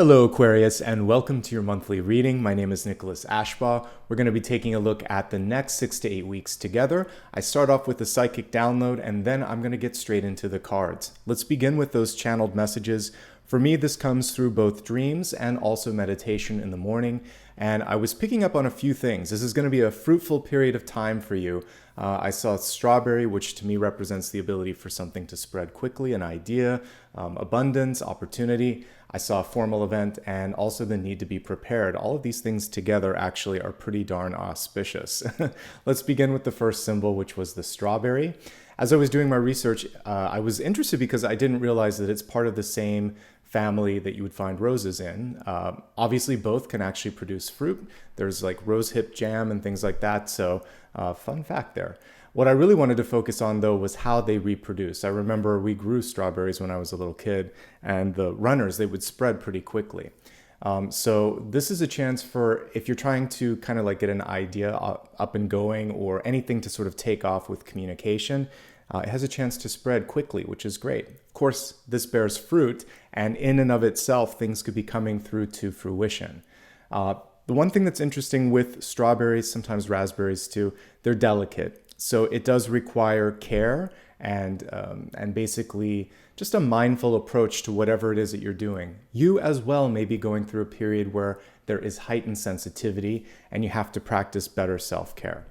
Hello Aquarius, and welcome to your monthly reading. My name is Nicholas Ashbaugh. We're going to be taking a look at the next 6 to 8 weeks together. I start off with the psychic download and then I'm going to get straight into the cards. Let's begin with those channeled messages. For me, this comes through both dreams and also meditation in the morning. And I was picking up on a few things. This is going to be a fruitful period of time for you. I saw strawberry, which to me represents the ability for something to spread quickly, an idea, abundance, opportunity. I saw a formal event and also the need to be prepared. All of these things together actually are pretty darn auspicious. Let's begin with the first symbol, which was the strawberry. As I was doing my research, I was interested because I didn't realize that it's part of the same family that you would find roses in. Obviously, both can actually produce fruit. There's like rose hip jam and things like that. So fun fact there. What I really wanted to focus on, though, was how they reproduce. I remember we grew strawberries when I was a little kid, and the runners, they would spread pretty quickly. So this is a chance for, if you're trying to kind of like get an idea up and going or anything to sort of take off with communication, it has a chance to spread quickly, which is great. Of course, this bears fruit, and in and of itself, things could be coming through to fruition. The one thing that's interesting with strawberries, sometimes raspberries too, they're delicate. So it does require care and basically just a mindful approach to whatever it is that you're doing. You as well may be going through a period where there is heightened sensitivity and you have to practice better self-care.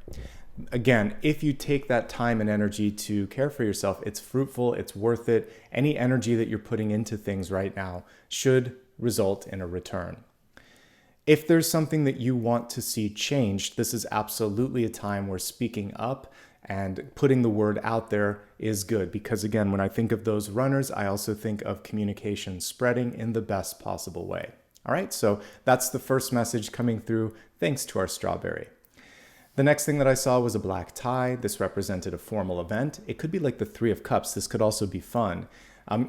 Again, if you take that time and energy to care for yourself, it's fruitful, it's worth it. Any energy that you're putting into things right now should result in a return. If there's something that you want to see changed, this is absolutely a time where speaking up and putting the word out there is good. Because again, when I think of those runners, I also think of communication spreading in the best possible way. All right, so that's the first message coming through thanks to our strawberry. The next thing that I saw was a black tie. This represented a formal event. It could be like the Three of Cups. This could also be fun.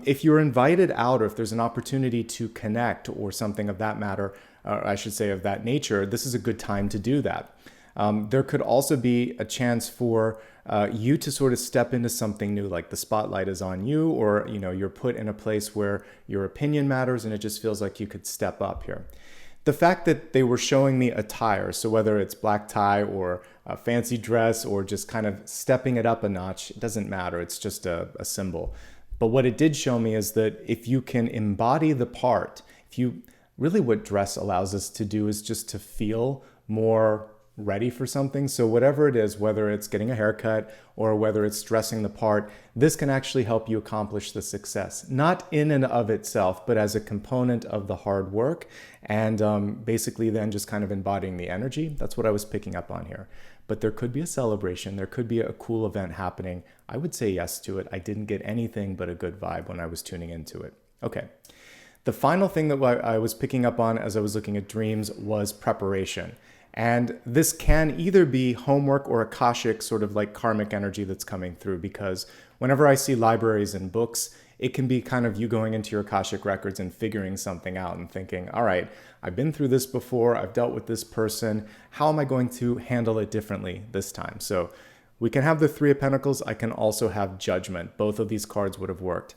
If you're invited out or if there's an opportunity to connect or something of that matter, or I should say of that nature, this is a good time to do that. There could also be a chance for you to sort of step into something new, like the spotlight is on you, or you're put in a place where your opinion matters and it just feels like you could step up here. The fact that they were showing me attire, so whether it's black tie or a fancy dress or just kind of stepping it up a notch, it doesn't matter. It's just a symbol. But what it did show me is that if you can embody the part, really what dress allows us to do is just to feel more ready for something. So whatever it is, whether it's getting a haircut or whether it's dressing the part, this can actually help you accomplish the success. Not in and of itself, but as a component of the hard work and basically then just kind of embodying the energy. That's what I was picking up on here. But there could be a celebration. There could be a cool event happening. I would say yes to it. I didn't get anything but a good vibe when I was tuning into it. Okay. The final thing that I was picking up on as I was looking at dreams was preparation. And this can either be homework or Akashic, sort of like karmic energy that's coming through, because whenever I see libraries and books, it can be kind of you going into your Akashic records and figuring something out and thinking, all right, I've been through this before, I've dealt with this person, how am I going to handle it differently this time? So we can have the Three of Pentacles, I can also have Judgment. Both of these cards would have worked.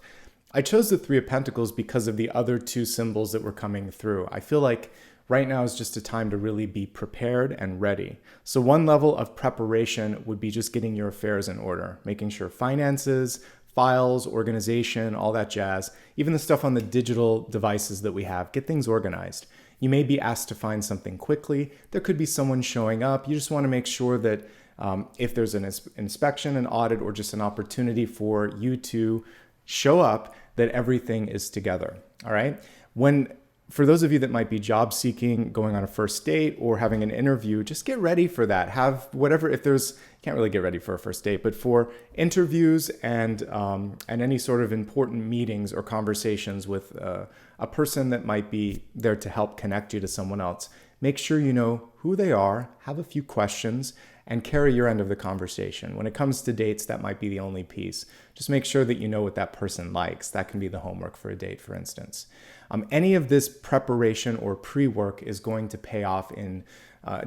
I chose the Three of Pentacles because of the other two symbols that were coming through. I feel like right now is just a time to really be prepared and ready. So one level of preparation would be just getting your affairs in order, making sure finances, files, organization, all that jazz, even the stuff on the digital devices that we have, get things organized. You may be asked to find something quickly. There could be someone showing up. You just want to make sure that if there's an inspection, an audit, or just an opportunity for you to show up, that everything is together. All right. For those of you that might be job seeking, going on a first date or having an interview, just get ready for that. Have whatever, can't really get ready for a first date, but for interviews and any sort of important meetings or conversations with a person that might be there to help connect you to someone else, make sure you know who they are, have a few questions, and carry your end of the conversation. When it comes to dates, that might be the only piece. Just make sure that you know what that person likes. That can be the homework for a date, for instance. Any of this preparation or pre-work is going to pay off in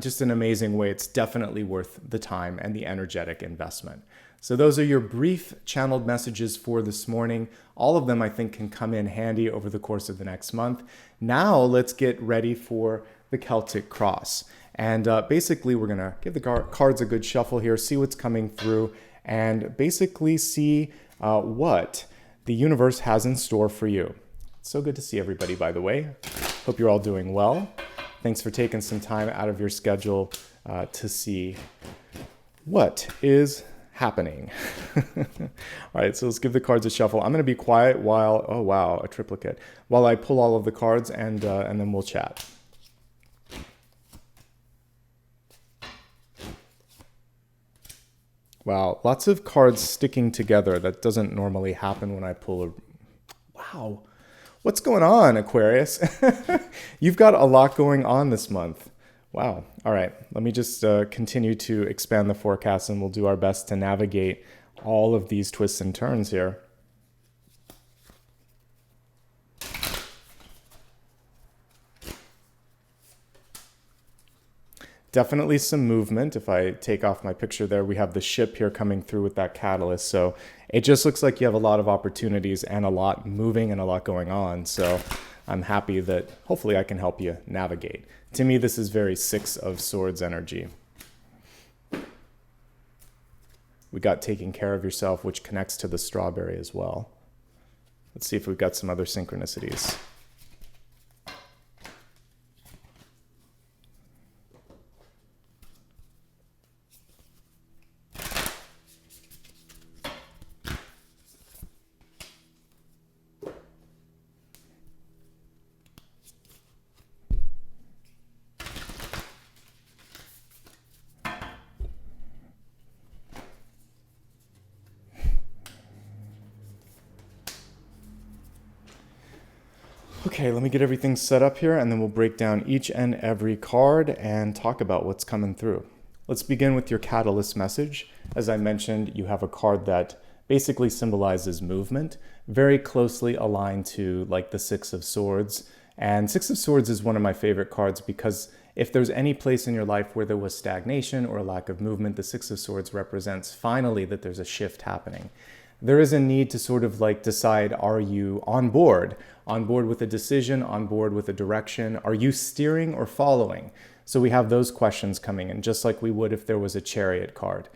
just an amazing way. It's definitely worth the time and the energetic investment. So those are your brief channeled messages for this morning. All of them I think can come in handy over the course of the next month. Now let's get ready for the Celtic Cross. And basically we're gonna give the cards a good shuffle here, see what's coming through, and basically see what the universe has in store for you. It's so good to see everybody, by the way. Hope you're all doing well. Thanks for taking some time out of your schedule to see what is happening. All right, so let's give the cards a shuffle. I'm going to be quiet while, oh wow, a triplicate, while I pull all of the cards and then we'll chat. Wow, lots of cards sticking together. That doesn't normally happen when I pull a... Wow, what's going on, Aquarius? You've got a lot going on this month. Wow. All right, let me just continue to expand the forecast and we'll do our best to navigate all of these twists and turns here. Definitely some movement. If I take off my picture there, we have the ship here coming through with that catalyst. So it just looks like you have a lot of opportunities and a lot moving and a lot going on. So I'm happy that hopefully I can help you navigate. To me, this is very Six of Swords energy. We got taking care of yourself, which connects to the strawberry as well. Let's see if we've got some other synchronicities. Okay, let me get everything set up here and then we'll break down each and every card and talk about what's coming through. Let's begin with your catalyst message. As I mentioned, you have a card that basically symbolizes movement, very closely aligned to like the Six of Swords. And Six of Swords is one of my favorite cards because if there's any place in your life where there was stagnation or a lack of movement, the Six of Swords represents finally that there's a shift happening. There is a need to sort of like decide, are you on board with a decision, on board with a direction? Are you steering or following? So we have those questions coming in, just like we would if there was a Chariot card.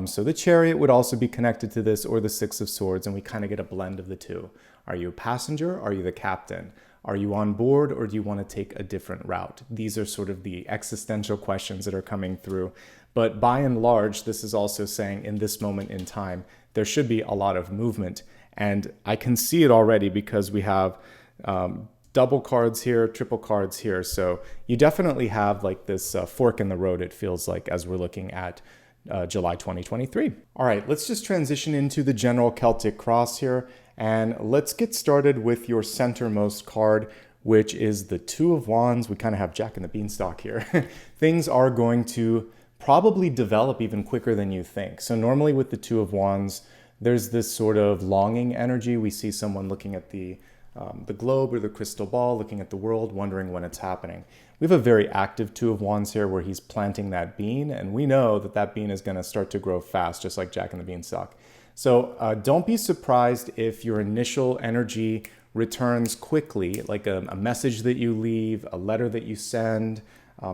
So the Chariot would also be connected to this, or the Six of Swords, and we kind of get a blend of the two. Are you a passenger? Are you the captain? Are you on board, or do you want to take a different route? These are sort of the existential questions that are coming through. But by and large, this is also saying in this moment in time, there should be a lot of movement. And I can see it already because we have double cards here, triple cards here. So you definitely have like this fork in the road, it feels like, as we're looking at July 2023. All right, let's just transition into the general Celtic Cross here. And let's get started with your centermost card, which is the Two of Wands. We kind of have Jack and the Beanstalk here. Things are going to probably develop even quicker than you think. So normally with the Two of Wands, there's this sort of longing energy. We see someone looking at the globe or the crystal ball, looking at the world, wondering when it's happening. We have a very active Two of Wands here where he's planting that bean, and we know that that bean is going to start to grow fast, just like Jack and the Beanstalk. So don't be surprised if your initial energy returns quickly, like a message that you leave, a letter that you send,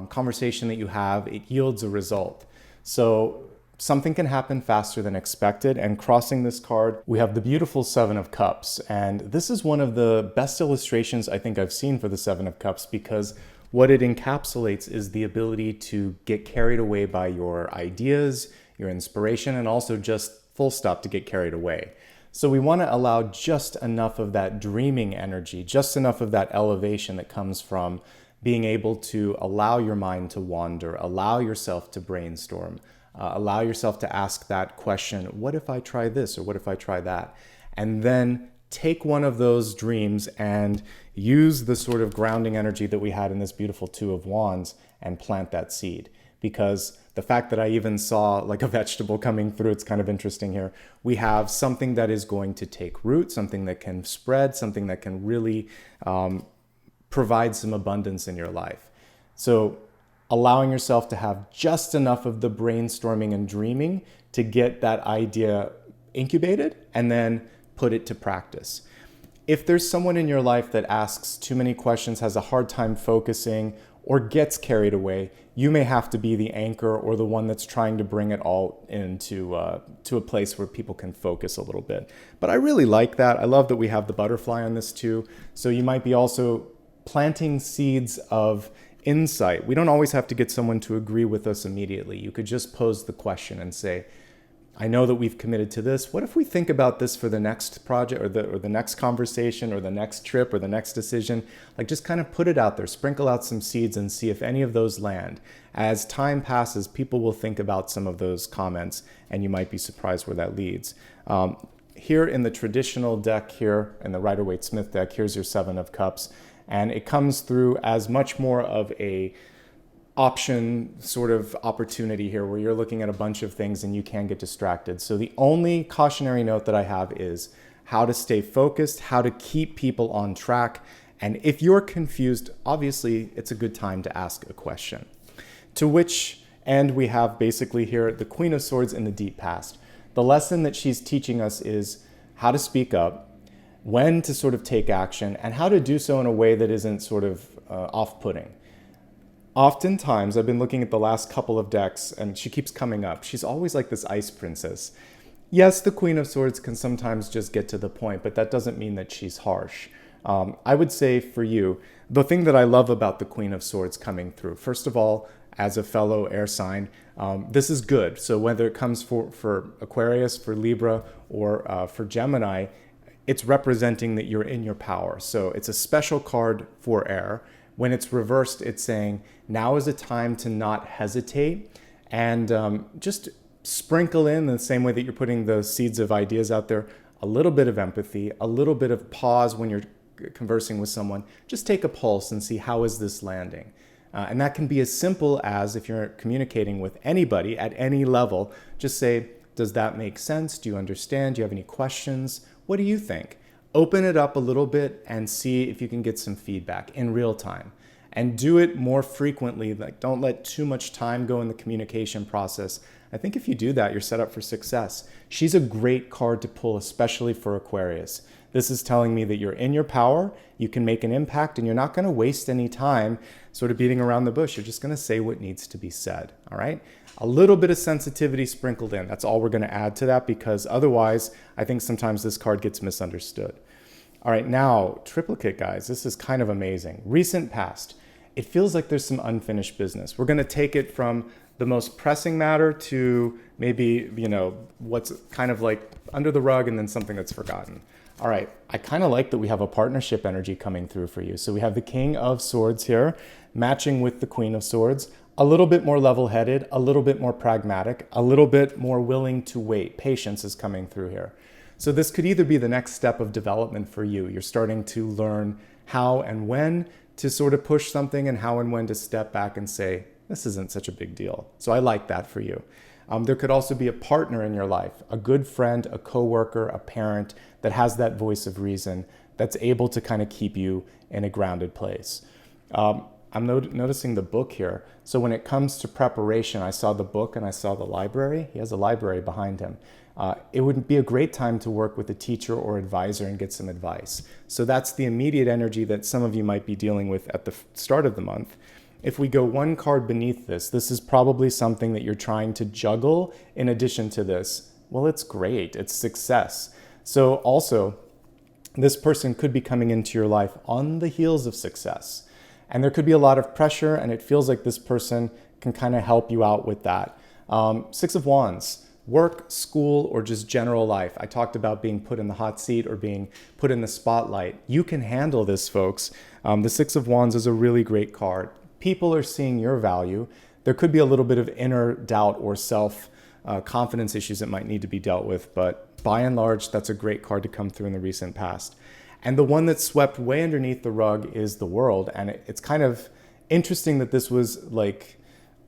conversation that you have, it yields a result. So something can happen faster than expected. And crossing this card, we have the beautiful Seven of Cups. And this is one of the best illustrations I think I've seen for the Seven of Cups, because what it encapsulates is the ability to get carried away by your ideas, your inspiration, and also just full stop to get carried away. So we want to allow just enough of that dreaming energy, just enough of that elevation that comes from being able to allow your mind to wander, allow yourself to brainstorm, allow yourself to ask that question, what if I try this or what if I try that? And then take one of those dreams and use the sort of grounding energy that we had in this beautiful Two of Wands and plant that seed. Because the fact that I even saw like a vegetable coming through, it's kind of interesting here. We have something that is going to take root, something that can spread, something that can really provide some abundance in your life. So allowing yourself to have just enough of the brainstorming and dreaming to get that idea incubated and then put it to practice. If there's someone in your life that asks too many questions, has a hard time focusing, or gets carried away, you may have to be the anchor or the one that's trying to bring it all into to a place where people can focus a little bit. But I really like that. I love that we have the butterfly on this too. So you might be also planting seeds of insight. We don't always have to get someone to agree with us immediately. You could just pose the question and say, I know that we've committed to this. What if we think about this for the next project or the next conversation or the next trip or the next decision? Like, just kind of put it out there, sprinkle out some seeds and see if any of those land. As time passes, people will think about some of those comments and you might be surprised where that leads. Here in the traditional deck here, in the Rider-Waite-Smith deck, here's your Seven of Cups. And it comes through as much more of a option sort of opportunity here where you're looking at a bunch of things and you can get distracted. So the only cautionary note that I have is how to stay focused, how to keep people on track. And if you're confused, obviously it's a good time to ask a question. To which end we have basically here the Queen of Swords in the deep past. The lesson that she's teaching us is how to speak up, when to sort of take action, and how to do so in a way that isn't sort of off-putting. Oftentimes, I've been looking at the last couple of decks and she keeps coming up. She's always like this ice princess. Yes, the Queen of Swords can sometimes just get to the point, but that doesn't mean that she's harsh. I would say for you, the thing that I love about the Queen of Swords coming through, first of all, as a fellow air sign, this is good. So whether it comes for Aquarius, for Libra, or for Gemini, it's representing that you're in your power. So it's a special card for air. When it's reversed, it's saying, now is a time to not hesitate and just sprinkle in the same way that you're putting the seeds of ideas out there, a little bit of empathy, a little bit of pause when you're conversing with someone. Just take a pulse and see, how is this landing? And that can be as simple as, if you're communicating with anybody at any level, just say, does that make sense? Do you understand? Do you have any questions? What do you think? Open it up a little bit and see if you can get some feedback in real time. And do it more frequently. Like, don't let too much time go in the communication process. I think if you do that, you're set up for success. She's a great card to pull, especially for Aquarius. This is telling me that you're in your power, you can make an impact, and you're not going to waste any time sort of beating around the bush. You're just going to say what needs to be said, all right? A little bit of sensitivity sprinkled in. That's all we're going to add to that, because otherwise, I think sometimes this card gets misunderstood. All right, now, triplicate, guys. This is kind of amazing. Recent past. It feels like there's some unfinished business. We're going to take it from the most pressing matter to maybe, what's kind of like under the rug and then something that's forgotten. All right, I kind of like that we have a partnership energy coming through for you. So we have the King of Swords here, matching with the Queen of Swords, a little bit more level-headed, a little bit more pragmatic, a little bit more willing to wait. Patience is coming through here. So this could either be the next step of development for you. You're starting to learn how and when to sort of push something and how and when to step back and say, this isn't such a big deal. So I like that for you. There could also be a partner in your life, a good friend, a coworker, a parent that has that voice of reason that's able to kind of keep you in a grounded place. I'm noticing the book here. So when it comes to preparation, I saw the book and I saw the library. He has a library behind him. It would be a great time to work with a teacher or advisor and get some advice. So that's the immediate energy that some of you might be dealing with at the start of the month. If we go one card beneath this, this is probably something that you're trying to juggle in addition to this. Well, it's great. It's success. So also, this person could be coming into your life on the heels of success. And there could be a lot of pressure, and it feels like this person can kind of help you out with that. Six of Wands. Work, school, or just general life. I talked about being put in the hot seat or being put in the spotlight. You can handle this, folks. The Six of Wands is a really great card. People are seeing your value. There could be a little bit of inner doubt or self-confidence issues that might need to be dealt with, but by and large, that's a great card to come through in the recent past. And the one that's swept way underneath the rug is the World, and it's kind of interesting that this was like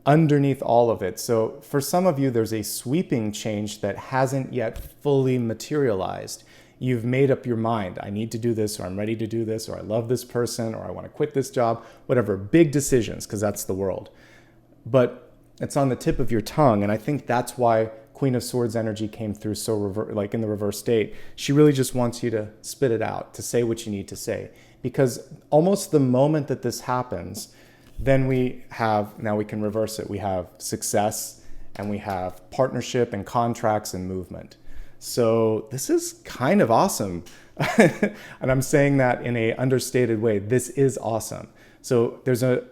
underneath all of it. So for some of you, there's a sweeping change that hasn't yet fully materialized. You've made up your mind. I need to do this, or I'm ready to do this, or I love this person, or I want to quit this job, whatever. Big decisions, because that's the World. but it's on the tip of your tongue. And I think that's why Queen of Swords energy came through so like in the reverse state. She really just wants you to spit it out, to say what you need to say. Because almost the moment that this happens, then now we can reverse it. We have success, and we have partnership and contracts and movement. So this is kind of awesome. And I'm saying that in a understated way. This is awesome. So there's a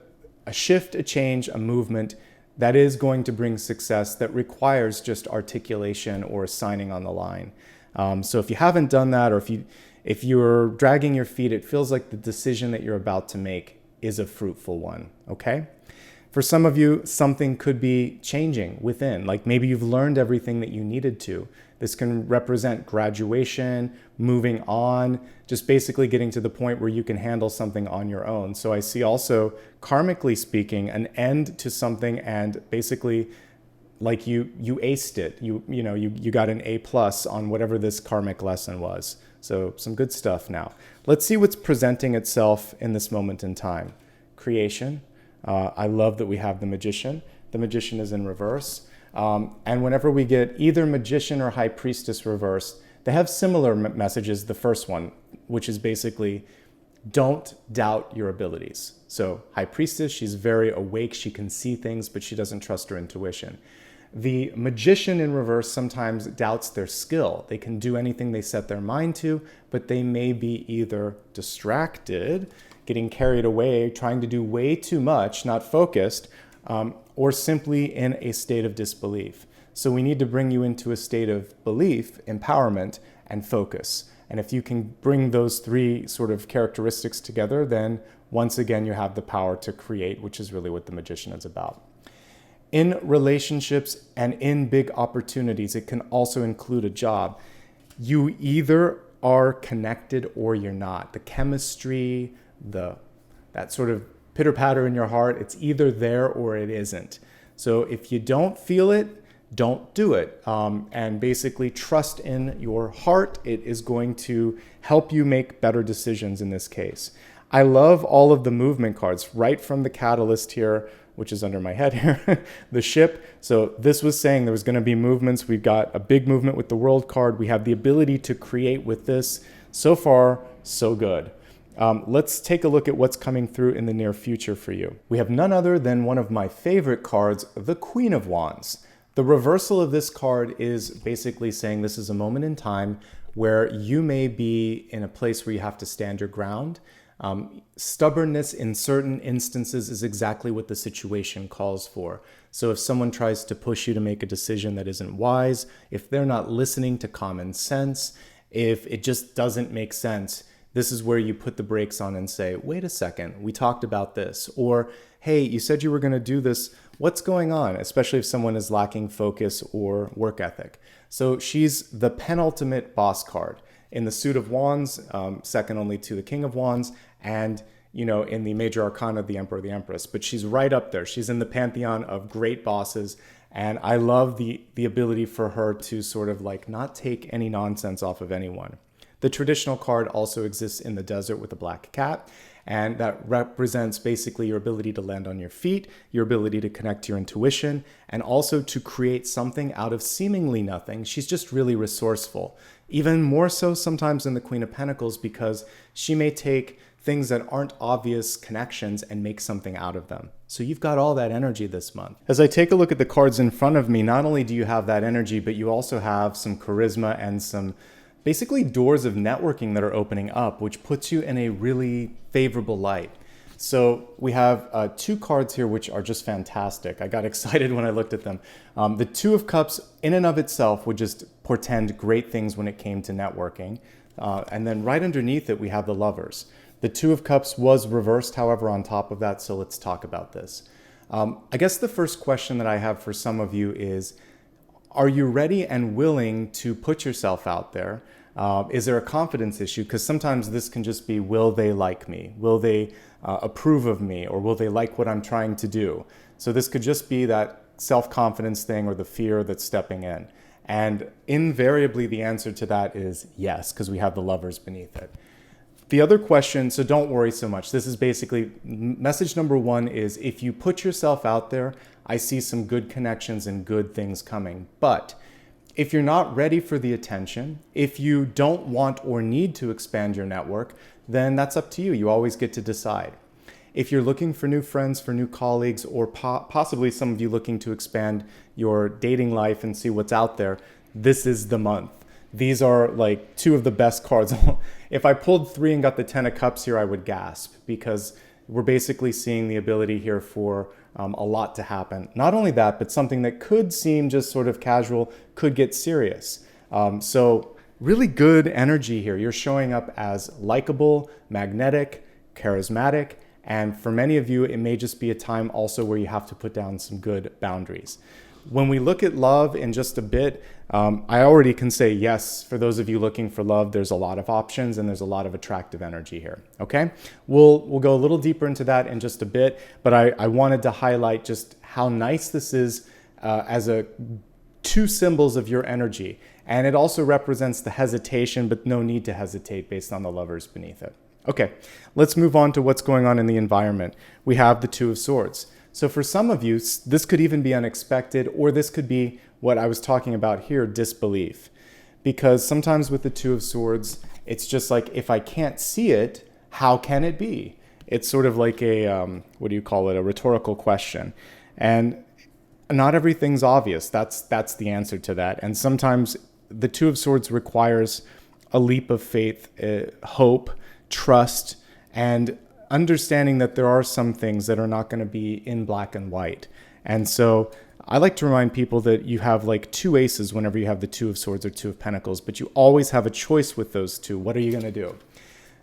shift, a change, a movement that is going to bring success that requires just articulation or signing on the line. So if you haven't done that, or if you're dragging your feet, it feels like the decision that you're about to make is a fruitful one, okay? For some of you, something could be changing within, like maybe you've learned everything that you needed to. This can represent graduation, moving on, just basically getting to the point where you can handle something on your own. So I see also, karmically speaking, an end to something, and basically like you aced it. You got an A+ on whatever this karmic lesson was. So some good stuff now. Let's see what's presenting itself in this moment in time. Creation. I love that we have the Magician. The Magician is in reverse. And whenever we get either Magician or High Priestess reversed, they have similar messages. The first one, which is basically, don't doubt your abilities. So High Priestess, she's very awake. She can see things, but she doesn't trust her intuition. The Magician in reverse sometimes doubts their skill. They can do anything they set their mind to, but they may be either distracted, getting carried away, trying to do way too much, not focused, or simply in a state of disbelief. So we need to bring you into a state of belief, empowerment, and focus. And if you can bring those three sort of characteristics together, then once again, you have the power to create, which is really what the Magician is about. In relationships and in big opportunities, it can also include a job. You either are connected or you're not. The chemistry, that sort of pitter-patter in your heart, it's either there or it isn't. So if you don't feel it, don't do it. And basically trust in your heart. It is going to help you make better decisions in this case. I love all of the movement cards right from the Catalyst here, which is under my head here, the ship. So this was saying there was going to be movements. We've got a big movement with the World card. We have the ability to create with this. So far, so good. Let's take a look at what's coming through in the near future for you. We have none other than one of my favorite cards, the Queen of Wands. The reversal of this card is basically saying this is a moment in time where you may be in a place where you have to stand your ground. Stubbornness in certain instances is exactly what the situation calls for. So if someone tries to push you to make a decision that isn't wise, if they're not listening to common sense, if it just doesn't make sense, this is where you put the brakes on and say, wait a second, we talked about this. Or, hey, you said you were going to do this. What's going on? Especially if someone is lacking focus or work ethic. So she's the penultimate boss card. In the Suit of Wands, second only to the King of Wands, and in the Major Arcana, the Emperor, the Empress. But she's right up there. She's in the pantheon of great bosses, and I love the ability for her to sort of like not take any nonsense off of anyone. The traditional card also exists in the desert with a black cat, and that represents basically your ability to land on your feet, your ability to connect to your intuition, and also to create something out of seemingly nothing. She's just really resourceful. Even more so sometimes than the Queen of Pentacles, because she may take things that aren't obvious connections and make something out of them. So you've got all that energy this month. As I take a look at the cards in front of me, not only do you have that energy, but you also have some charisma and some basically doors of networking that are opening up, which puts you in a really favorable light. So we have two cards here which are just fantastic. I got excited when I looked at them. The Two of Cups in and of itself would just portend great things when it came to networking. And then right underneath it, we have the Lovers. The Two of Cups was reversed, however, on top of that, so let's talk about this. I guess the first question that I have for some of you is, are you ready and willing to put yourself out there? Is there a confidence issue? Because sometimes this can just be, will they like me? Will they approve of me? Or will they like what I'm trying to do? So this could just be that self-confidence thing or the fear that's stepping in. And invariably the answer to that is yes, because we have the Lovers beneath it. The other question, so don't worry so much. This is basically, message number one is, if you put yourself out there, I see some good connections and good things coming. But if you're not ready for the attention, if you don't want or need to expand your network, then that's up to you. You always get to decide. If you're looking for new friends, for new colleagues, or possibly some of you looking to expand your dating life and see what's out there, this is the month. These are like two of the best cards. If I pulled 3 and got the 10 of Cups here, I would gasp, because we're basically seeing the ability here for a lot to happen. Not only that, but something that could seem just sort of casual could get serious. So really good energy here. You're showing up as likable, magnetic, charismatic, and for many of you, it may just be a time also where you have to put down some good boundaries. When we look at love in just a bit, I already can say yes, for those of you looking for love, there's a lot of options and there's a lot of attractive energy here, okay? We'll go a little deeper into that in just a bit, but I wanted to highlight just how nice this is as two symbols of your energy. And it also represents the hesitation, but no need to hesitate based on the lovers beneath it. Okay, let's move on to what's going on in the environment. We have the Two of Swords. So for some of you, this could even be unexpected, or this could be what I was talking about here, disbelief. Because sometimes with the Two of Swords, it's just like, if I can't see it, how can it be? It's sort of like a, what do you call it, a rhetorical question. And not everything's obvious. That's the answer to that. And sometimes the Two of Swords requires a leap of faith, hope, trust, and understanding that there are some things that are not going to be in black and white. And so I like to remind people that you have like 2 aces whenever you have the Two of Swords or 2 of Pentacles, but you always have a choice with those 2. What are you going to do?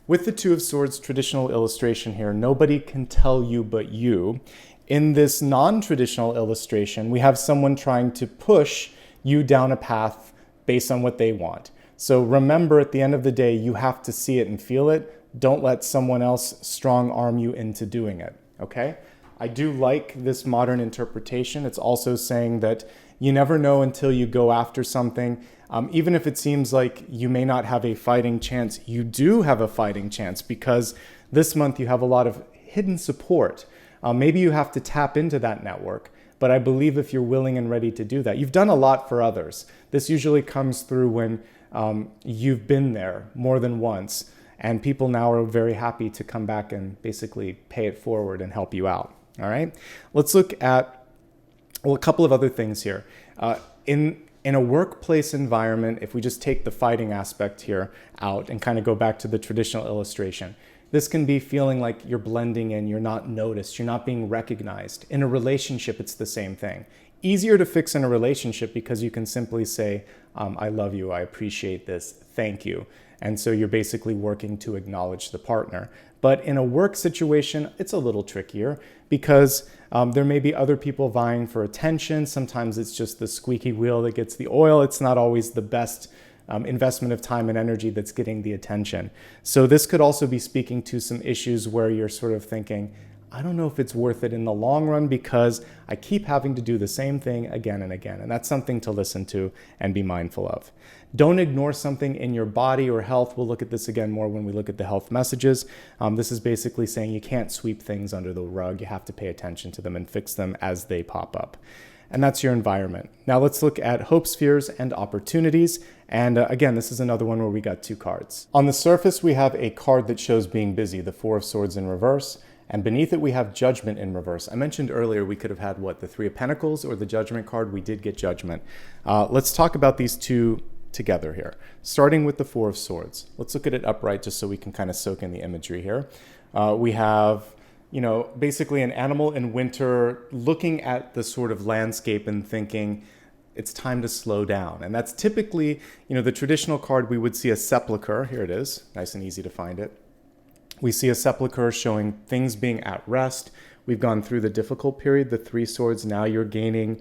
With the Two of Swords, traditional illustration here, nobody can tell you but you. In this non-traditional illustration, we have someone trying to push you down a path based on what they want. So remember, at the end of the day, you have to see it and feel it. Don't let someone else strong arm you into doing it, okay? I do like this modern interpretation. It's also saying that you never know until you go after something. Even if it seems like you may not have a fighting chance, you do have a fighting chance, because this month you have a lot of hidden support. Maybe you have to tap into that network, but I believe if you're willing and ready to do that, you've done a lot for others. This usually comes through when you've been there more than once, and people now are very happy to come back and basically pay it forward and help you out. All right, let's look at a couple of other things here. In a workplace environment, if we just take the fighting aspect here out and kind of go back to the traditional illustration, this can be feeling like you're blending in, you're not noticed, you're not being recognized. In a relationship, it's the same thing. Easier to fix in a relationship because you can simply say, I love you, I appreciate this, thank you. And so you're basically working to acknowledge the partner. But in a work situation, it's a little trickier because there may be other people vying for attention. Sometimes it's just the squeaky wheel that gets the oil. It's not always the best investment of time and energy that's getting the attention. So this could also be speaking to some issues where you're sort of thinking, I don't know if it's worth it in the long run because I keep having to do the same thing again and again. And that's something to listen to and be mindful of. Don't ignore something in your body or health. We'll look at this again more when we look at the health messages. This is basically saying you can't sweep things under the rug. You have to pay attention to them and fix them as they pop up. And that's your environment. Now let's look at hopes, fears, and opportunities. And again, this is another one where we got 2 cards. On the surface, we have a card that shows being busy, the 4 of Swords in reverse. And beneath it, we have Judgment in reverse. I mentioned earlier we could have had, the 3 of Pentacles or the Judgment card. We did get Judgment. Let's talk about these 2 together here. Starting with the 4 of Swords. Let's look at it upright just so we can kind of soak in the imagery here. We have, basically an animal in winter looking at the sort of landscape and thinking, it's time to slow down. And that's typically, the traditional card, we would see a sepulcher. Here it is, nice and easy to find it. We see a sepulcher showing things being at rest. We've gone through the difficult period, the 3 swords. Now you're gaining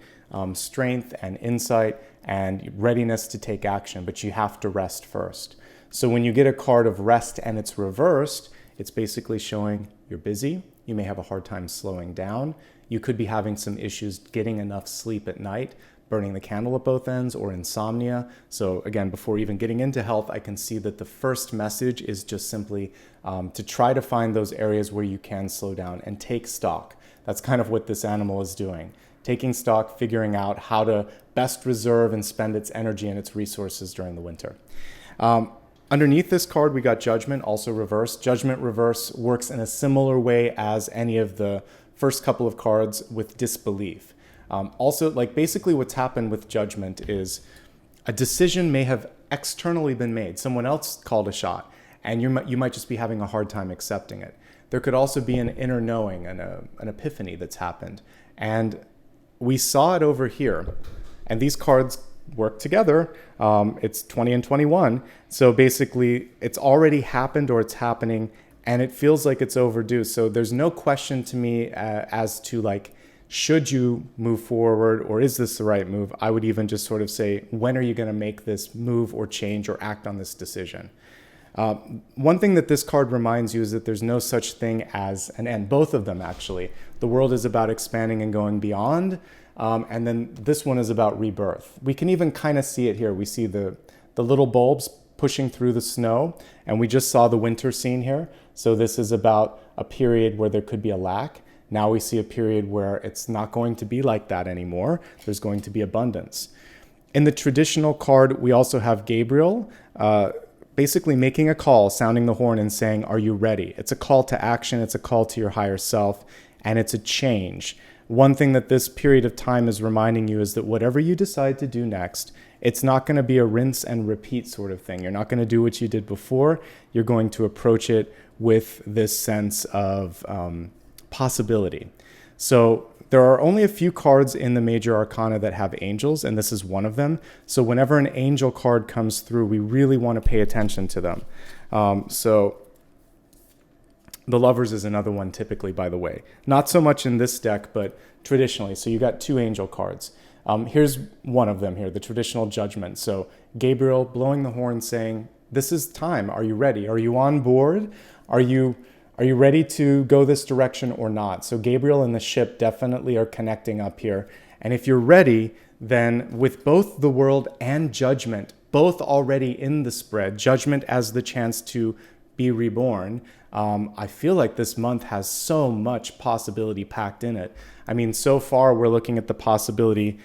strength and insight and readiness to take action, but you have to rest first. So when you get a card of rest and it's reversed, it's basically showing you're busy. You may have a hard time slowing down. You could be having some issues getting enough sleep at night, burning the candle at both ends or insomnia. So again, before even getting into health, I can see that the first message is just simply to try to find those areas where you can slow down and take stock. That's kind of what this animal is doing. Taking stock, figuring out how to best reserve and spend its energy and its resources during the winter. Underneath this card, we got Judgment, also reverse. Judgment reverse works in a similar way as any of the first couple of cards with disbelief. Also, like basically what's happened with Judgment is a decision may have externally been made. Someone else called a shot, and you might just be having a hard time accepting it. There could also be an inner knowing and an epiphany that's happened. And we saw it over here. And these cards work together. It's 20 and 21. So basically, it's already happened or it's happening, and it feels like it's overdue. So there's no question to me as to like, should you move forward or is this the right move? I would even just sort of say, when are you going to make this move or change or act on this decision? One thing that this card reminds you is that there's no such thing as an end. Both of them, actually. The world is about expanding and going beyond. And then this one is about rebirth. We can even kind of see it here. We see the little bulbs pushing through the snow, and we just saw the winter scene here. So this is about a period where there could be a lack. Now we see a period where it's not going to be like that anymore. There's going to be abundance. In the traditional card, we also have Gabriel, basically making a call, sounding the horn and saying, are you ready? It's a call to action. It's a call to your higher self, and it's a change. One thing that this period of time is reminding you is that whatever you decide to do next, it's not going to be a rinse and repeat sort of thing. You're not going to do what you did before. You're going to approach it with this sense of possibility. So there are only a few cards in the major arcana that have angels, and this is one of them. So whenever an angel card comes through, we really want to pay attention to them. So the Lovers is another one typically, by the way. Not so much in this deck, but traditionally. So you got two angel cards. Here's one of them here, the traditional Judgment. So Gabriel blowing the horn saying, this is time. Are you ready? Are you on board? Are you ready to go this direction or not? So Gabriel and the ship definitely are connecting up here. And if you're ready, then with both the world and Judgment, both already in the spread, Judgment as the chance to be reborn, I feel like this month has so much possibility packed in it. I mean, so far we're looking at the possibility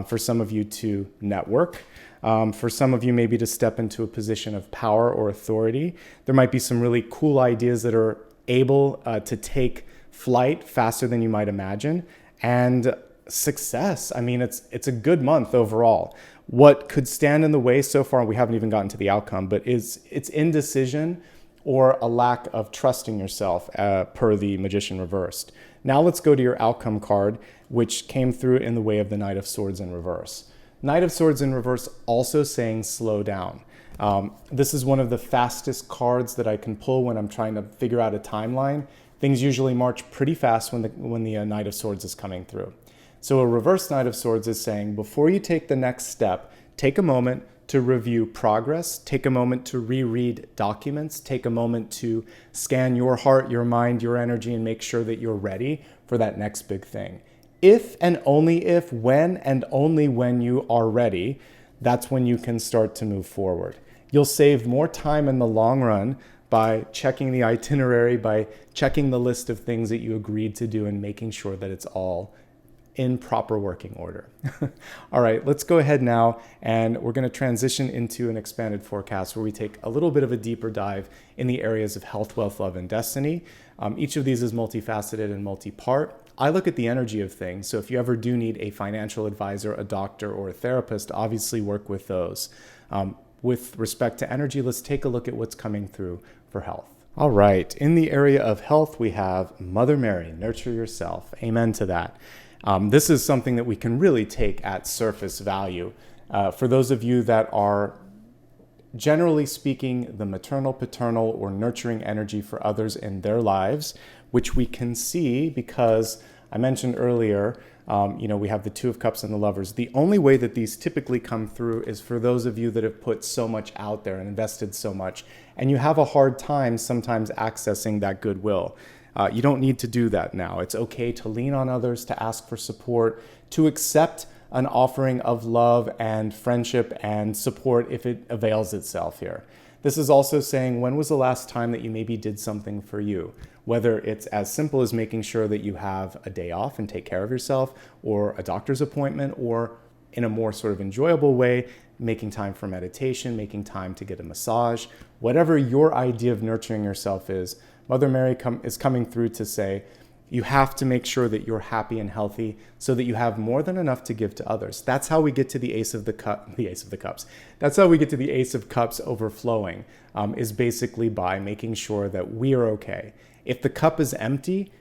for some of you to network, for some of you maybe to step into a position of power or authority. There might be some really cool ideas that are able to take flight faster than you might imagine. And success, I mean, it's a good month overall. What could stand in the way so far, we haven't even gotten to the outcome, but it's indecision or a lack of trusting yourself per the Magician reversed. Now let's go to your outcome card, which came through in the way of the Knight of Swords in reverse. Knight of Swords in reverse also saying slow down. This is one of the fastest cards that I can pull when I'm trying to figure out a timeline. Things usually march pretty fast when the Knight of Swords is coming through. So a reverse Knight of Swords is saying, before you take the next step, take a moment to review progress, take a moment to reread documents, take a moment to scan your heart, your mind, your energy, and make sure that you're ready for that next big thing. If and only if, when and only when you are ready, that's when you can start to move forward. You'll save more time in the long run by checking the itinerary, by checking the list of things that you agreed to do and making sure that it's all in proper working order. All right, let's go ahead now, and we're going to transition into an expanded forecast where we take a little bit of a deeper dive in the areas of health, wealth, love, and destiny. Each of these is multifaceted and multi-part. I look at the energy of things, so if you ever do need a financial advisor, a doctor, or a therapist, obviously work with those. With respect to energy, let's take a look at what's coming through for health. All right, in the area of health, we have Mother Mary, nurture yourself. Amen to that. This is something that we can really take at surface value. For those of you that are, generally speaking, the maternal, paternal, or nurturing energy for others in their lives, which we can see because I mentioned earlier, we have the Two of Cups and the Lovers. The only way that these typically come through is for those of you that have put so much out there and invested so much, and you have a hard time sometimes accessing that goodwill. You don't need to do that now. It's okay to lean on others, to ask for support, to accept an offering of love and friendship and support if it avails itself here. This is also saying, when was the last time that you maybe did something for you? Whether it's as simple as making sure that you have a day off and take care of yourself, or a doctor's appointment, or in a more sort of enjoyable way, making time for meditation, making time to get a massage. Whatever your idea of nurturing yourself is, Mother Mary is coming through to say, you have to make sure that you're happy and healthy so that you have more than enough to give to others. That's how we get to the Ace of Cups. That's how we get to the Ace of Cups overflowing, is basically by making sure that we are okay. If the cup is empty,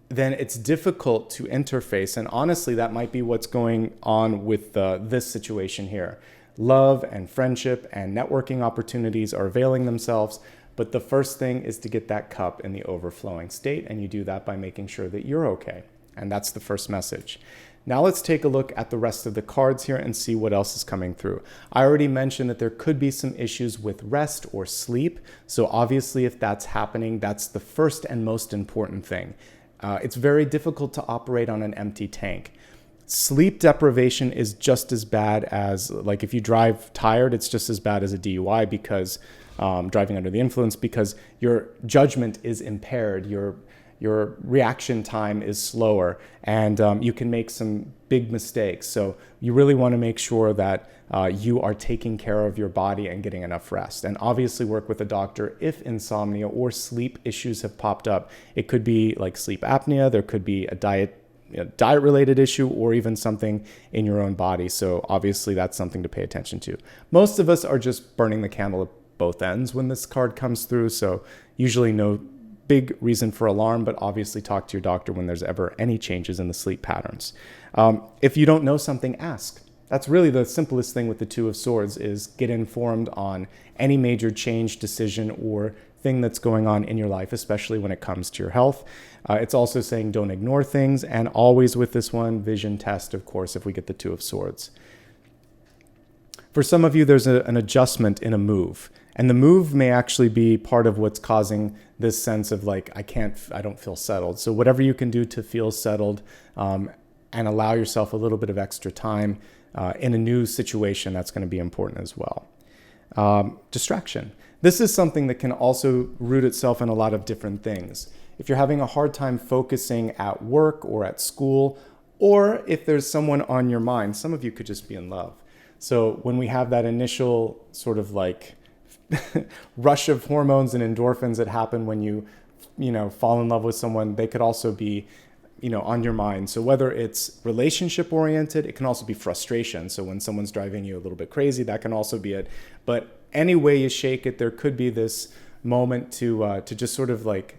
then it's difficult to interface. And honestly, that might be what's going on with this situation here. Love and friendship and networking opportunities are availing themselves. But the first thing is to get that cup in the overflowing state, and you do that by making sure that you're okay. And that's the first message. Now let's take a look at the rest of the cards here and see what else is coming through. I already mentioned that there could be some issues with rest or sleep. So obviously, if that's happening, that's the first and most important thing. It's very difficult to operate on an empty tank. Sleep deprivation is just as bad as, like, if you drive tired, it's just as bad as a DUI, because driving under the influence, because your judgment is impaired, your reaction time is slower, and you can make some big mistakes. So you really want to make sure that you are taking care of your body and getting enough rest. And obviously work with a doctor if insomnia or sleep issues have popped up. It could be like sleep apnea, there could be a diet-related issue, or even something in your own body. So obviously that's something to pay attention to. Most of us are just burning the candle at both ends when this card comes through. So usually no big reason for alarm, but obviously talk to your doctor when there's ever any changes in the sleep patterns. If you don't know something, ask. That's really the simplest thing with the Two of Swords, is get informed on any major change, decision, or thing that's going on in your life, especially when it comes to your health. It's also saying don't ignore things, and always with this one, vision test, of course, if we get the Two of Swords. For some of you, there's an adjustment in a move, and the move may actually be part of what's causing this sense of like, I don't feel settled. So whatever you can do to feel settled and allow yourself a little bit of extra time in a new situation, that's going to be important as well. Distraction. This is something that can also root itself in a lot of different things. If you're having a hard time focusing at work or at school, or if there's someone on your mind, some of you could just be in love. So when we have that initial sort of like rush of hormones and endorphins that happen when you fall in love with someone, they could also be on your mind. So whether it's relationship oriented, it can also be frustration. So when someone's driving you a little bit crazy, that can also be it. But any way you shake it, there could be this moment to just sort of like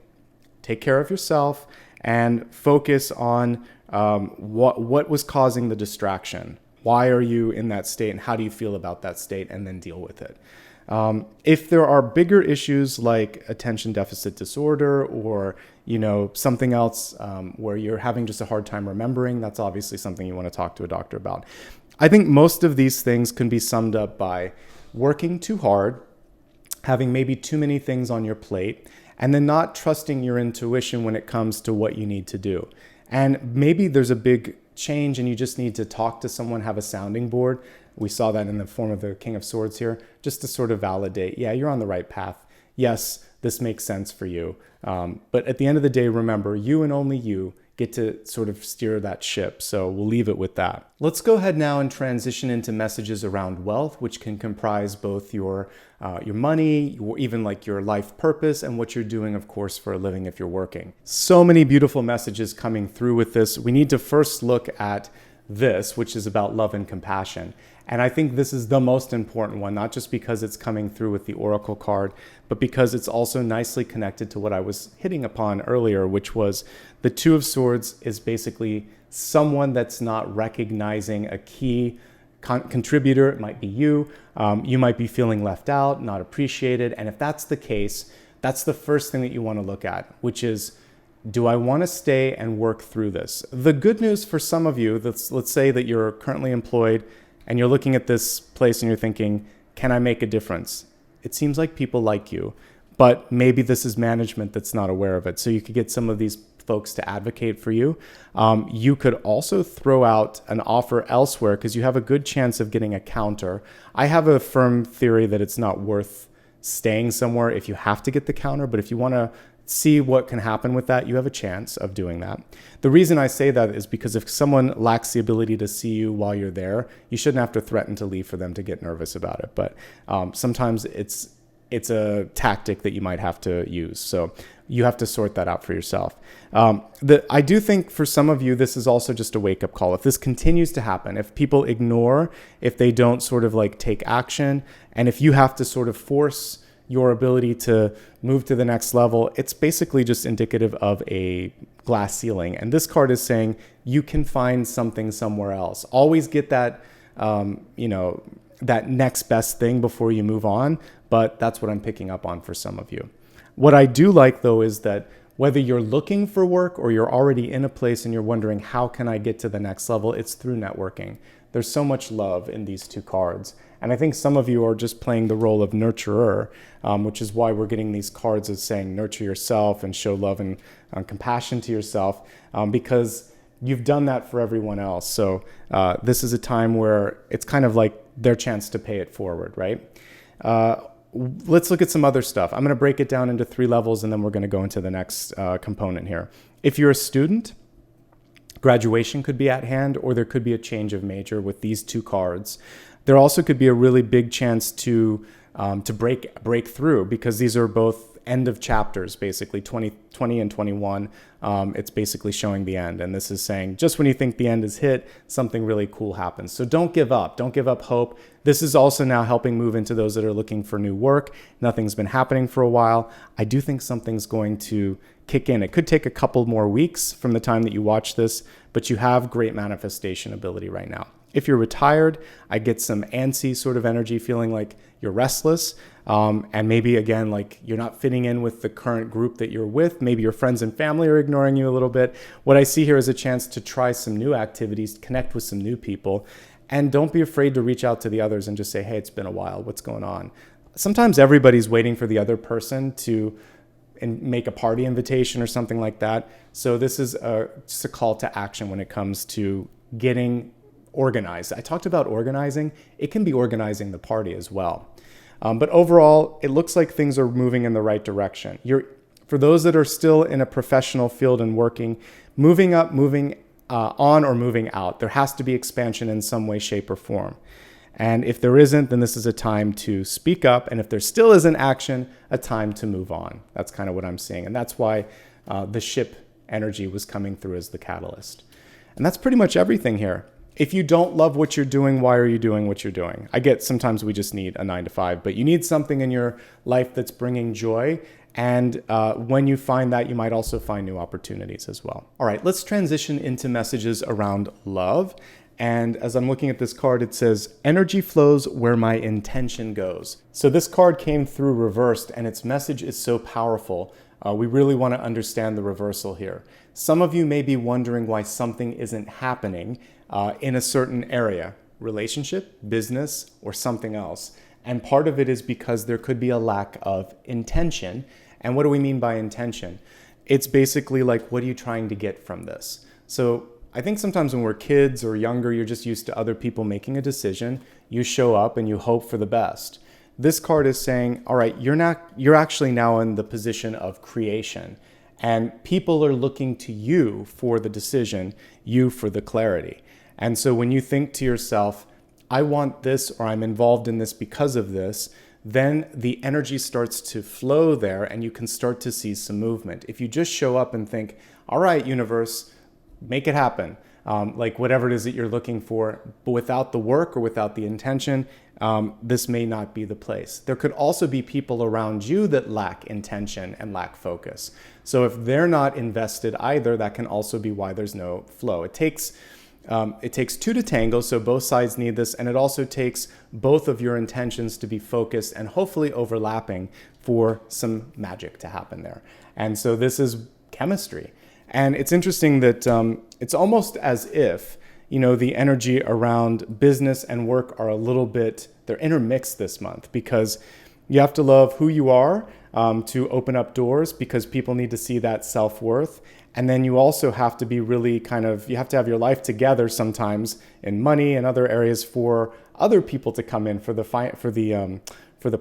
take care of yourself and focus on what was causing the distraction. Why are you in that state, and how do you feel about that state, and then deal with it. If there are bigger issues like attention deficit disorder or something else where you're having just a hard time remembering, that's obviously something you want to talk to a doctor about. I think most of these things can be summed up by working too hard, having maybe too many things on your plate, and then not trusting your intuition when it comes to what you need to do. And maybe there's a big change and you just need to talk to someone, have a sounding board. We saw that in the form of the King of Swords here, just to sort of validate, yeah, you're on the right path. Yes, this makes sense for you. But at the end of the day, remember, you and only you get to sort of steer that ship. So we'll leave it with that. Let's go ahead now and transition into messages around wealth, which can comprise both your money, or even like your life purpose, and what you're doing, of course, for a living if you're working. So many beautiful messages coming through with this. We need to first look at this, which is about love and compassion. And I think this is the most important one, not just because it's coming through with the Oracle card, but because it's also nicely connected to what I was hitting upon earlier, which was the Two of Swords is basically someone that's not recognizing a key contributor. It might be you. You might be feeling left out, not appreciated. And if that's the case, that's the first thing that you want to look at, which is, do I want to stay and work through this? The good news for some of you, let's say that you're currently employed and you're looking at this place and you're thinking, can I make a difference? It seems like people like you, but maybe this is management that's not aware of it. So you could get some of these folks to advocate for you. You could also throw out an offer elsewhere because you have a good chance of getting a counter. I have a firm theory that it's not worth staying somewhere if you have to get the counter, but if you want to see what can happen with that, you have a chance of doing that. The reason I say that is because if someone lacks the ability to see you while you're there, you shouldn't have to threaten to leave for them to get nervous about it. But sometimes it's a tactic that you might have to use. So you have to sort that out for yourself. I do think for some of you, this is also just a wake-up call. If this continues to happen, if people ignore, if they don't sort of like take action, and if you have to sort of force your ability to move to the next level, it's basically just indicative of a glass ceiling. And this card is saying you can find something somewhere else. Always get that, that next best thing before you move on. But that's what I'm picking up on for some of you. What I do like, though, is that whether you're looking for work or you're already in a place and you're wondering, how can I get to the next level? It's through networking. There's so much love in these two cards. And I think some of you are just playing the role of nurturer, which is why we're getting these cards as saying nurture yourself and show love and compassion to yourself, because you've done that for everyone else. So this is a time where it's kind of like their chance to pay it forward, right? Let's look at some other stuff. I'm going to break it down into 3 levels, and then we're going to go into the next component here. If you're a student, graduation could be at hand, or there could be a change of major with these 2 cards. There also could be a really big chance to break through, because these are both end of chapters, basically 20 and 21. It's basically showing the end. And this is saying just when you think the end is hit, something really cool happens. So don't give up. Don't give up hope. This is also now helping move into those that are looking for new work. Nothing's been happening for a while. I do think something's going to kick in. It could take a couple more weeks from the time that you watch this, but you have great manifestation ability right now. If you're retired, I get some antsy sort of energy, feeling like you're restless. And maybe, again, like you're not fitting in with the current group that you're with. Maybe your friends and family are ignoring you a little bit. What I see here is a chance to try some new activities, connect with some new people. And don't be afraid to reach out to the others and just say, hey, it's been a while. What's going on? Sometimes everybody's waiting for the other person to make a party invitation or something like that. So this is just a call to action when it comes to getting organized. I talked about organizing. It can be organizing the party as well. But overall, it looks like things are moving in the right direction. For those that are still in a professional field and working, moving up, moving on, or moving out, there has to be expansion in some way, shape, or form. And if there isn't, then this is a time to speak up. And if there still isn't action, a time to move on. That's kind of what I'm seeing. And that's why the ship energy was coming through as the catalyst. And that's pretty much everything here. If you don't love what you're doing, why are you doing what you're doing? I get sometimes we just need a 9 to 5, but you need something in your life that's bringing joy. And when you find that, you might also find new opportunities as well. All right, let's transition into messages around love. And as I'm looking at this card, it says, energy flows where my intention goes. So this card came through reversed, and its message is so powerful. We really want to understand the reversal here. Some of you may be wondering why something isn't happening in a certain area, relationship, business, or something else. And part of it is because there could be a lack of intention. And what do we mean by intention? It's basically like, what are you trying to get from this? So I think sometimes when we're kids or younger, you're just used to other people making a decision. You show up and you hope for the best. This card is saying, all right, you're actually now in the position of creation. And people are looking to you for the decision, you for the clarity. And so when you think to yourself, I want this, or I'm involved in this because of this, then the energy starts to flow there and you can start to see some movement. If you just show up and think, all right, universe, make it happen, like whatever it is that you're looking for, but without the work or without the intention, this may not be the place. There could also be people around you that lack intention and lack focus. So if they're not invested either, that can also be why there's no flow. It takes 2 to tango, so both sides need this, and it also takes both of your intentions to be focused and hopefully overlapping for some magic to happen there. And so this is chemistry. And it's interesting that it's almost as if, the energy around business and work are a little bit, they're intermixed this month, because you have to love who you are to open up doors, because people need to see that self-worth. And then you also have to be really you have to have your life together sometimes in money and other areas for other people to come in, for the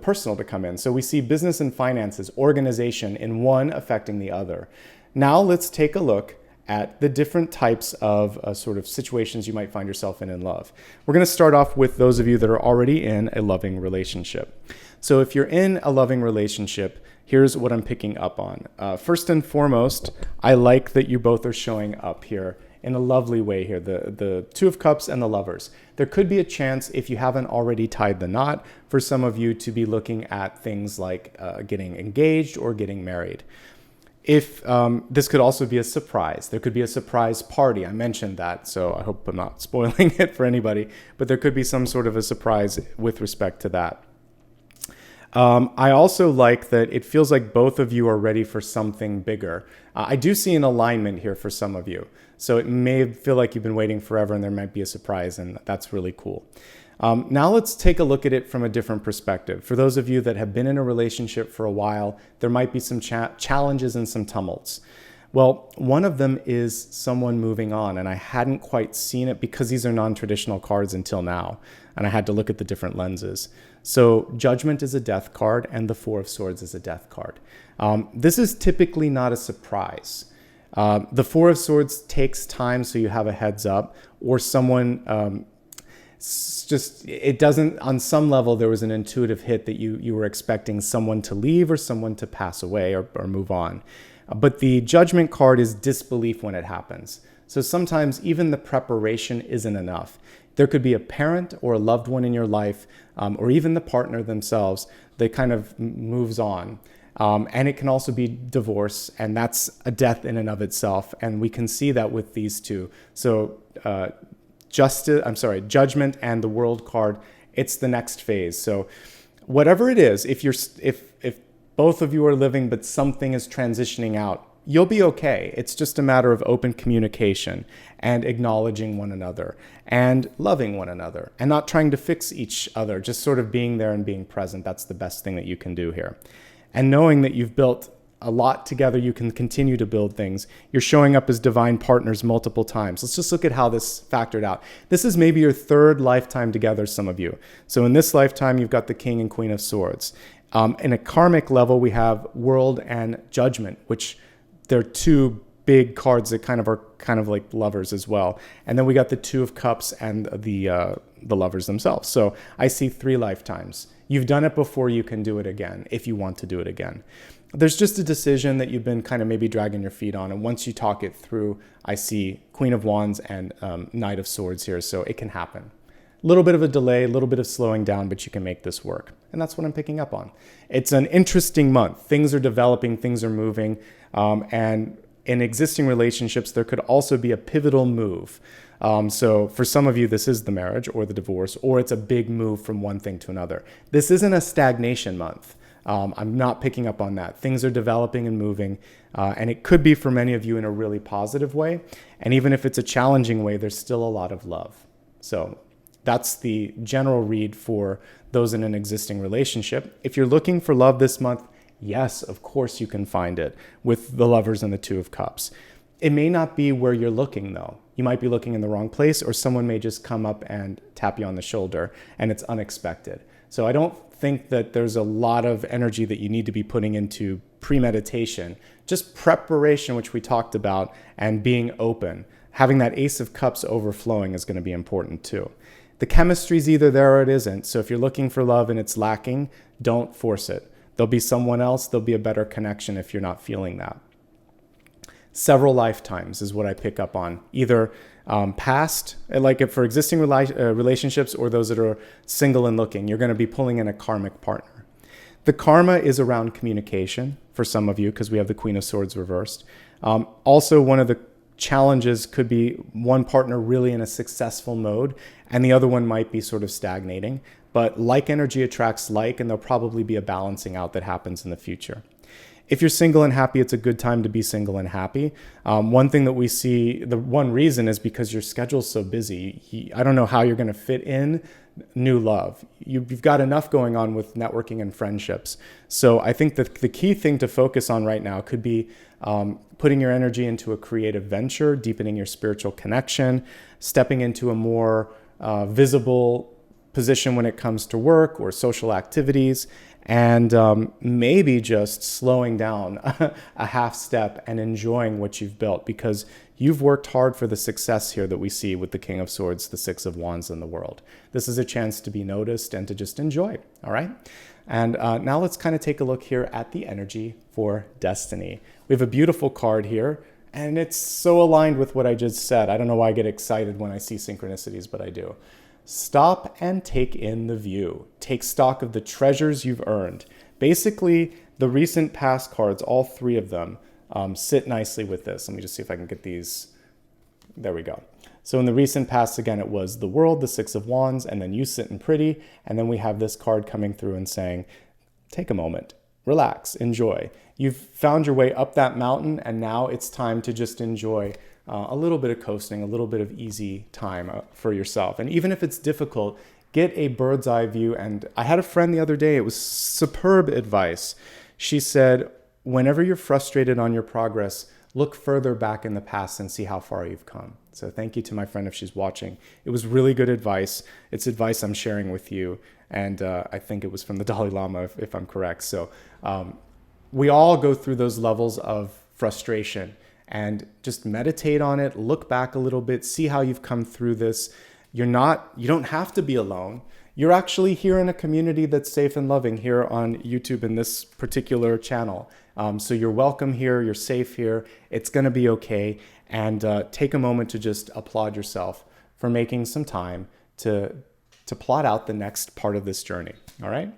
personal to come in. So we see business and finances, organization in one affecting the other. Now let's take a look at the different types of sort of situations you might find yourself in love. We're going to start off with those of you that are already in a loving relationship. So if you're in a loving relationship, here's what I'm picking up on. First and foremost, I like that you both are showing up here in a lovely way here, the Two of Cups and the Lovers. There could be a chance, if you haven't already tied the knot, for some of you to be looking at things like getting engaged or getting married. If this could also be a surprise. There could be a surprise party. I mentioned that, so I hope I'm not spoiling it for anybody, but there could be some sort of a surprise with respect to that. I also like that it feels like both of you are ready for something bigger. I do see an alignment here for some of you. So it may feel like you've been waiting forever and there might be a surprise, and that's really cool. Now let's take a look at it from a different perspective. For those of you that have been in a relationship for a while, there might be some challenges and some tumults. Well, one of them is someone moving on, and I hadn't quite seen it because these are non-traditional cards until now, and I had to look at the different lenses. So Judgment is a death card, and the Four of Swords is a death card. This is typically not a surprise. The Four of Swords takes time, so you have a heads up, or someone it doesn't, on some level, there was an intuitive hit that you were expecting someone to leave or someone to pass away or move on. But the Judgment card is disbelief when it happens. So sometimes even the preparation isn't enough. There could be a parent or a loved one in your life, or even the partner themselves, that kind of moves on. And it can also be divorce, and that's a death in and of itself. And we can see that with these two. So Judgment and the World card, it's the next phase. So whatever it is, if both of you are living but something is transitioning out, you'll be okay. It's just a matter of open communication and acknowledging one another and loving one another and not trying to fix each other, just sort of being there and being present. That's the best thing that you can do here. And knowing that you've built a lot together, you can continue to build things. You're showing up as divine partners multiple times. Let's just look at how this factored out. This is maybe your third lifetime together, some of you. So in this lifetime, you've got the King and Queen of Swords. In a karmic level, we have World and Judgment, which they're two big cards that kind of like lovers as well. And then we got the Two of Cups and the lovers themselves. So I see 3 lifetimes. You've done it before, you can do it again if you want to do it again. There's just a decision that you've been kind of maybe dragging your feet on. And once you talk it through, I see Queen of Wands and Knight of Swords here. So it can happen. A little bit of a delay, a little bit of slowing down, but you can make this work. And that's what I'm picking up on. It's an interesting month. Things are developing, things are moving. And in existing relationships, there could also be a pivotal move. So for some of you, this is the marriage or the divorce, or it's a big move from one thing to another. This isn't a stagnation month. I'm not picking up on that. Things are developing and moving, and it could be for many of you in a really positive way. And even if it's a challenging way, there's still a lot of love. So that's the general read for those in an existing relationship. If you're looking for love this month, yes, of course you can find it with the Lovers and the Two of Cups. It may not be where you're looking, though. You might be looking in the wrong place, or someone may just come up and tap you on the shoulder, and it's unexpected. So I don't think that there's a lot of energy that you need to be putting into premeditation. Just preparation, which we talked about, and being open. Having that Ace of Cups overflowing is going to be important too. The chemistry's either there or it isn't. So if you're looking for love and it's lacking, don't force it. There'll be someone else. There'll be a better connection if you're not feeling that. Several lifetimes is what I pick up on. Either past, like if for existing relationships, or those that are single and looking, you're going to be pulling in a karmic partner. The karma is around communication for some of you, because we have the Queen of Swords reversed. Also, one of the challenges could be one partner really in a successful mode, and the other one might be sort of stagnating. But like energy attracts like, and there'll probably be a balancing out that happens in the future. if you're single and happy, it's a good time to be single and happy. One thing that we see, the one reason is because your schedule's so busy. I don't know how you're going to fit in new love. You've got enough going on with networking and friendships. So I think that the key thing to focus on right now could be putting your energy into a creative venture, deepening your spiritual connection, stepping into a more visible position when it comes to work or social activities, and maybe just slowing down a half step and enjoying what you've built, because you've worked hard for the success here that we see with the King of Swords, the Six of Wands, in the world. This is a chance to be noticed and to just enjoy, all right? And now let's kind of take a look here at the energy for destiny. We have a beautiful card here, and it's so aligned with what I just said. I don't know why I get excited when I see synchronicities, but I do. Stop and take in the view. Take stock of the treasures you've earned. Basically, the recent past cards, all three of them, sit nicely with this. Let me just see if I can get these. There we go. So in the recent past, again, it was the World, the Six of Wands, and then you sitting pretty. And then we have this card coming through and saying, take a moment, relax, enjoy. You've found your way up that mountain, and now it's time to just enjoy a little bit of coasting, a little bit of easy time for yourself. And even if it's difficult, get a bird's eye view. And I had a friend the other day, it was superb advice. She said, whenever you're frustrated on your progress, look further back in the past and see how far you've come. So thank you to my friend if she's watching. It was really good advice. It's advice I'm sharing with you. And I think it was from the Dalai Lama, if I'm correct. So we all go through those levels of frustration, and just meditate on it, look back a little bit, see how you've come through this. You don't have to be alone. You're actually here in a community that's safe and loving here on YouTube in this particular channel. So you're welcome here, you're safe here, it's gonna be okay. And take a moment to just applaud yourself for making some time to plot out the next part of this journey, all right?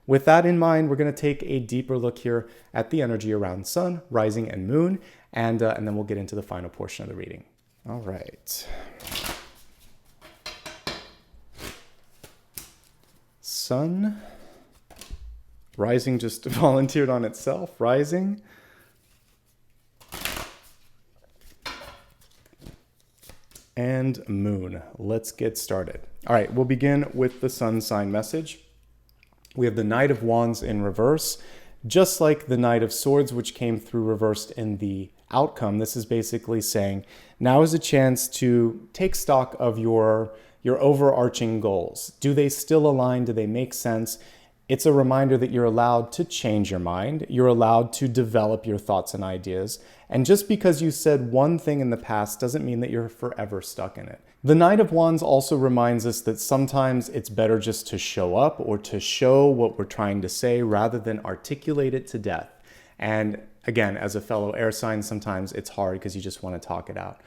With that in mind, we're gonna take a deeper look here at the energy around Sun, Rising, and Moon, and then we'll get into the final portion of the reading. All right. Sun, Rising just volunteered on itself, Rising. And Moon. Let's get started. All right, we'll begin with the Sun sign message. We have the Knight of Wands in reverse. Just like the Knight of Swords, which came through reversed in the outcome, this is basically saying now is a chance to take stock of your overarching goals. Do they still align? Do they make sense? It's a reminder that you're allowed to change your mind. You're allowed to develop your thoughts and ideas. And just because you said one thing in the past doesn't mean that you're forever stuck in it. The Knight of Wands also reminds us that sometimes it's better just to show up or to show what we're trying to say rather than articulate it to death. And again, as a fellow air sign, sometimes it's hard because you just want to talk it out.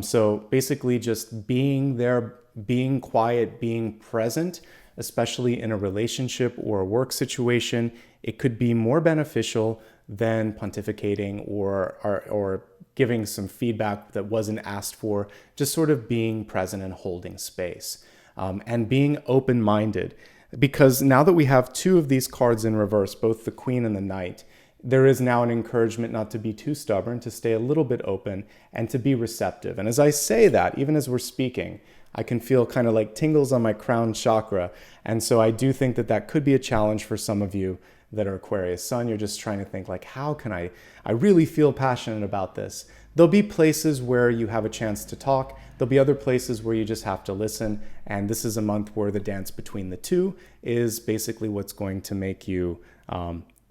So basically just being there, being quiet, being present, especially in a relationship or a work situation, it could be more beneficial than pontificating or giving some feedback that wasn't asked for, just sort of being present and holding space and being open-minded. Because now that we have two of these cards in reverse, both the Queen and the Knight, there is now an encouragement not to be too stubborn, to stay a little bit open and to be receptive. And as I say that, even as we're speaking, I can feel kind of like tingles on my crown chakra. And so I do think that that could be a challenge for some of you that are Aquarius Sun. You're just trying to think like, how can I really feel passionate about this. There'll be places where you have a chance to talk. There'll be other places where you just have to listen. And this is a month where the dance between the two is basically what's going to make you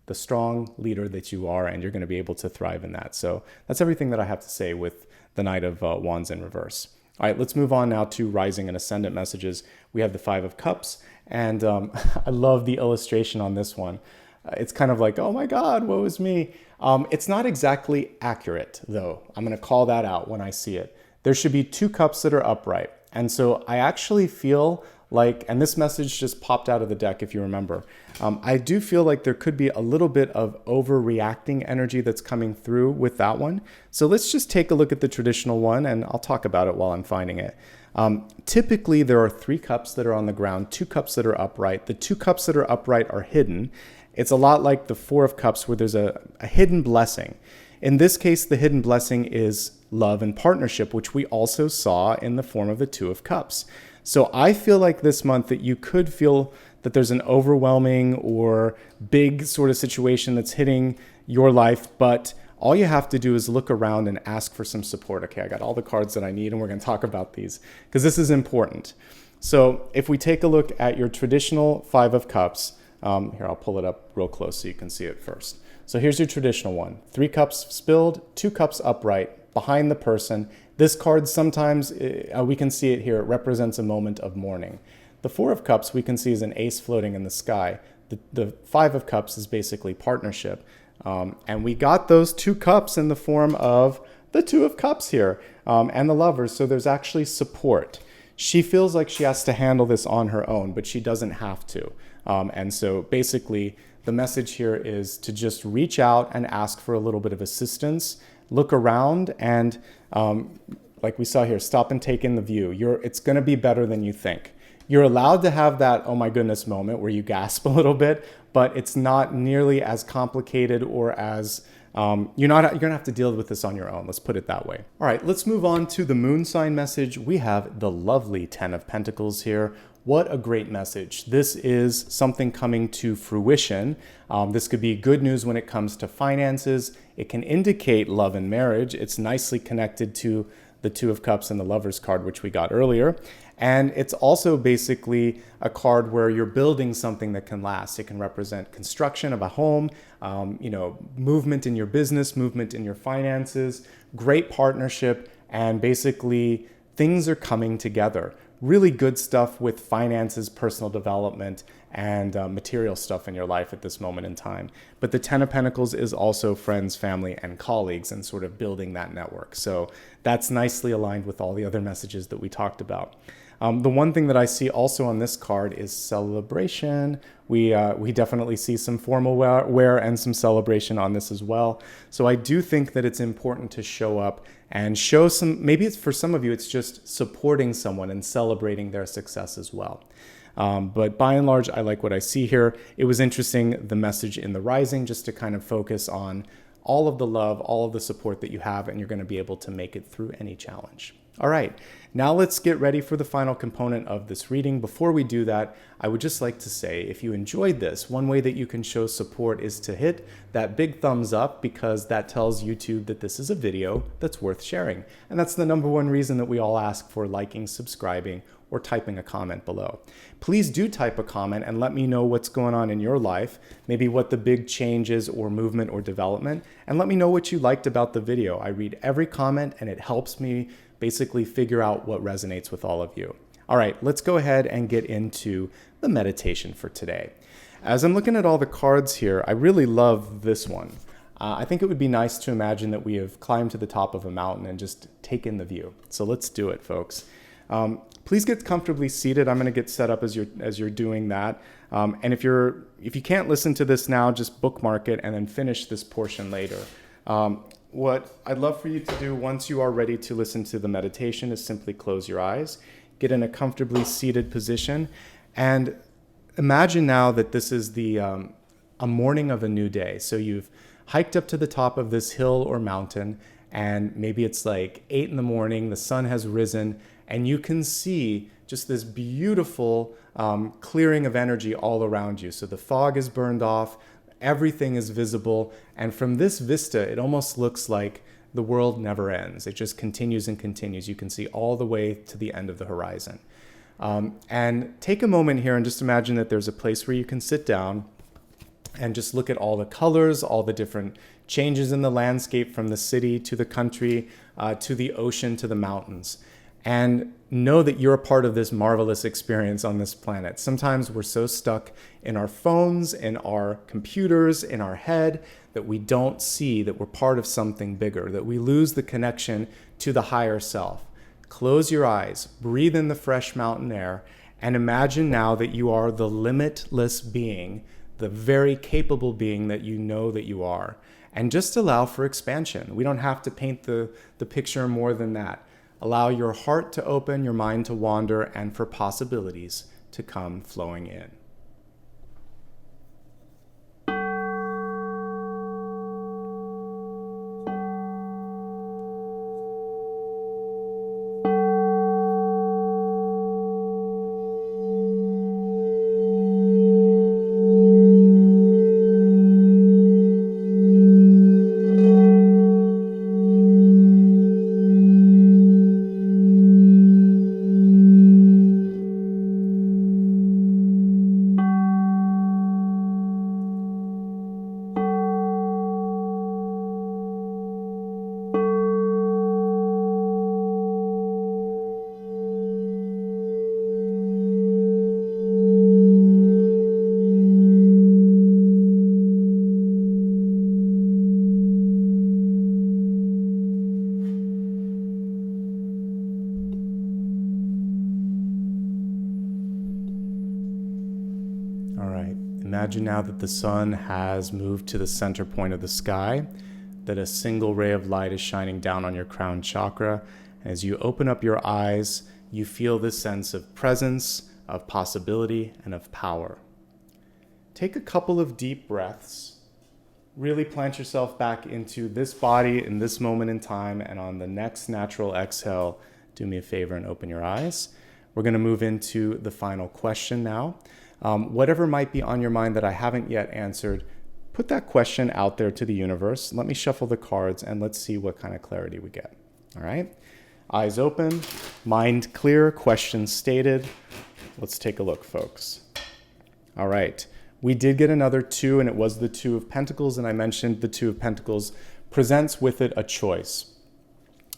the strong leader that you are, and you're going to be able to thrive in that. So that's everything that I have to say with the Knight of Wands in reverse. All right, let's move on now to Rising and Ascendant messages. We have the Five of Cups, and I love the illustration on this one. It's kind of like, oh my God, woe is me. It's not exactly accurate, though. I'm going to call that out when I see it. There should be two cups that are upright. And so I actually feel like, and this message just popped out of the deck if you remember, I do feel like there could be a little bit of overreacting energy that's coming through with that one. So let's just take a look at the traditional one, and I'll talk about it while I'm finding it. Typically, there are three cups that are on the ground, two cups that are upright. The two cups that are upright are hidden, It's a lot like the Four of Cups where there's a hidden blessing. In this case, the hidden blessing is love and partnership, which we also saw in the form of the Two of Cups. So I feel like this month that you could feel that there's an overwhelming or big sort of situation that's hitting your life, but all you have to do is look around and ask for some support. Okay, I got all the cards that I need, and we're going to talk about these because this is important. So if we take a look at your traditional Five of Cups, here, I'll pull it up real close so you can see it first. So here's your traditional one. 3 cups spilled, 2 cups upright, behind the person. This card sometimes, we can see it here, it represents a moment of mourning. The Four of Cups we can see is an ace floating in the sky. The Five of Cups is basically partnership. And we got those 2 cups in the form of the Two of Cups here and the Lovers. So there's actually support. She feels like she has to handle this on her own, but she doesn't have to. And so basically the message here is to just reach out and ask for a little bit of assistance, look around, and like we saw here, stop and take in the view. It's going to be better than you think. You're allowed to have that, oh my goodness moment where you gasp a little bit, but it's not nearly as complicated or as, you're going to have to deal with this on your own. Let's put it that way. All right, let's move on to the moon sign message. We have the lovely 10 of Pentacles here. What a great message. This is something coming to fruition. This could be good news when it comes to finances. It can indicate love and marriage. It's nicely connected to the Two of Cups and the Lovers card, which we got earlier. And it's also basically a card where you're building something that can last. It can represent construction of a home, movement in your business, movement in your finances, great partnership, and basically things are coming together. Really good stuff with finances, personal development, and material stuff in your life at this moment in time. But the 10 of Pentacles is also friends, family, and colleagues, and sort of building that network. So that's nicely aligned with all the other messages that we talked about. The one thing that I see also on this card is celebration. We definitely see some formal wear and some celebration on this as well. So I do think that it's important to show up and show some, maybe it's for some of you, it's just supporting someone and celebrating their success as well. But by and large, I like what I see here. It was interesting, the message in the rising, just to kind of focus on all of the love, all of the support that you have, and you're going to be able to make it through any challenge. All right, now let's get ready for the final component of this reading. Before we do that, I would just like to say, if you enjoyed this, one way that you can show support is to hit that big thumbs up, because that tells YouTube that this is a video that's worth sharing. And that's the number one reason that we all ask for liking, subscribing, or typing a comment below. Please do type a comment and let me know what's going on in your life, maybe what the big changes or movement or development, and let me know what you liked about the video. I read every comment and it helps me basically figure out what resonates with all of you. All right, let's go ahead and get into the meditation for today. As I'm looking at all the cards here, I really love this one. I think it would be nice to imagine that we have climbed to the top of a mountain and just take in the view. So let's do it, folks. Please get comfortably seated. I'm going to get set up as you're doing that. And if you can't listen to this now, just bookmark it and then finish this portion later. What I'd love for you to do once you are ready to listen to the meditation is simply close your eyes, get in a comfortably seated position, and imagine now that this is a morning of a new day. So you've hiked up to the top of this hill or mountain, and maybe it's like 8 in the morning, the sun has risen, and you can see just this beautiful clearing of energy all around you. So the fog is burned off, everything is visible, and from this vista, it almost looks like the world never ends. It just continues and continues. You can see all the way to the end of the horizon. And take a moment here and just imagine that there's a place where you can sit down and just look at all the colors, all the different changes in the landscape, from the city to the country, to the ocean, to the mountains. And know that you're a part of this marvelous experience on this planet. Sometimes we're so stuck in our phones, in our computers, in our head, that we don't see that we're part of something bigger, that we lose the connection to the higher self. Close your eyes, breathe in the fresh mountain air, and imagine now that you are the limitless being, the very capable being that you know that you are. And just allow for expansion. We don't have to paint the picture more than that. Allow your heart to open, your mind to wander, and for possibilities to come flowing in. Imagine now that the sun has moved to the center point of the sky, that a single ray of light is shining down on your crown chakra. As you open up your eyes, you feel this sense of presence, of possibility, and of power. Take a couple of deep breaths. Really plant yourself back into this body in this moment in time, and on the next natural exhale, do me a favor and open your eyes. We're going to move into the final question now. Whatever might be on your mind that I haven't yet answered, put that question out there to the universe. Let me shuffle the cards and let's see what kind of clarity we get. All right? Eyes open, mind clear, question stated. Let's take a look, folks. All right. We did get another 2, and it was the 2 of Pentacles, and I mentioned the 2 of Pentacles presents with it a choice.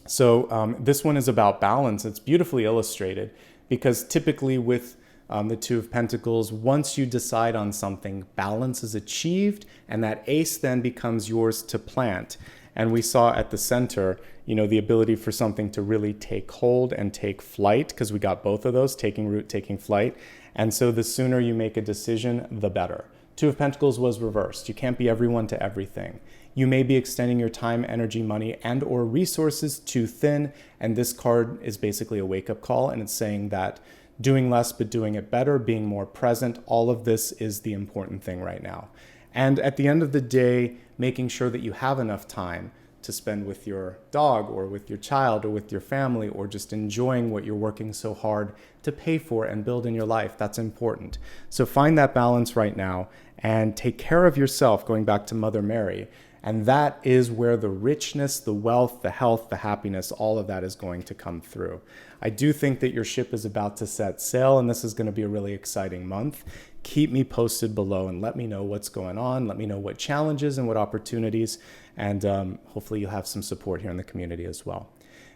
So this one is about balance. It's beautifully illustrated because typically with the 2 of Pentacles, once you decide on something, balance is achieved, and that ace then becomes yours to plant. And we saw at the center, the ability for something to really take hold and take flight, because we got both of those, taking root, taking flight. And so the sooner you make a decision, the better. 2 of Pentacles was reversed. You can't be everyone to everything. You may be extending your time, energy, money, and or resources too thin. And this card is basically a wake-up call, and it's saying that doing less but doing it better, being more present, all of this is the important thing right now. And at the end of the day, making sure that you have enough time to spend with your dog or with your child or with your family, or just enjoying what you're working so hard to pay for and build in your life. That's important. So find that balance right now and take care of yourself, going back to Mother Mary. And that is where the richness, the wealth, the health, the happiness, all of that is going to come through. I do think that your ship is about to set sail, and this is going to be a really exciting month. Keep me posted below and let me know what's going on. Let me know what challenges and what opportunities, and hopefully you'll have some support here in the community as well.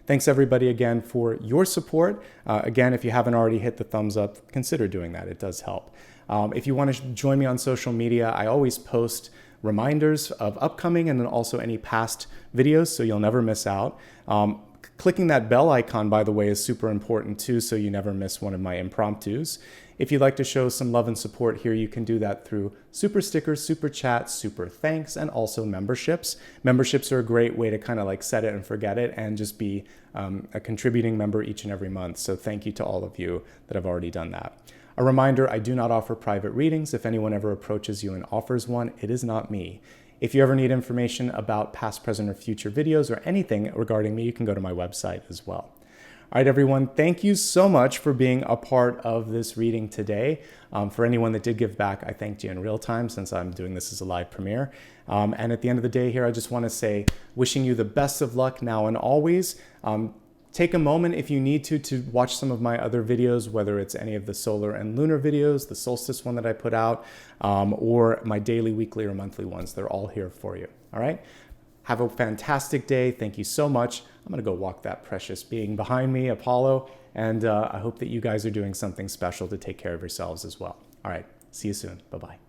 Thanks everybody again for your support. Again, if you haven't already hit the thumbs up, consider doing that. It does help. If you want to join me on social media, I always post reminders of upcoming and then also any past videos, so you'll never miss out. Clicking that bell icon, by the way, is super important too, so you never miss one of my impromptus. If you'd like to show some love and support here, you can do that through super stickers, super chats, super thanks, and also memberships. Memberships are a great way to kind of like set it and forget it and just be a contributing member each and every month. So thank you to all of you that have already done that. A reminder, I do not offer private readings. If anyone ever approaches you and offers one, it is not me. If you ever need information about past, present, or future videos or anything regarding me, you can go to my website as well. All right, everyone, thank you so much for being a part of this reading today. For anyone that did give back, I thanked you in real time since I'm doing this as a live premiere. And at the end of the day here, I just want to say, wishing you the best of luck now and always. Take a moment if you need to watch some of my other videos, whether it's any of the solar and lunar videos, the solstice one that I put out, or my daily, weekly, or monthly ones. They're all here for you. All right? Have a fantastic day. Thank you so much. I'm going to go walk that precious being behind me, Apollo, and I hope that you guys are doing something special to take care of yourselves as well. All right. See you soon. Bye-bye.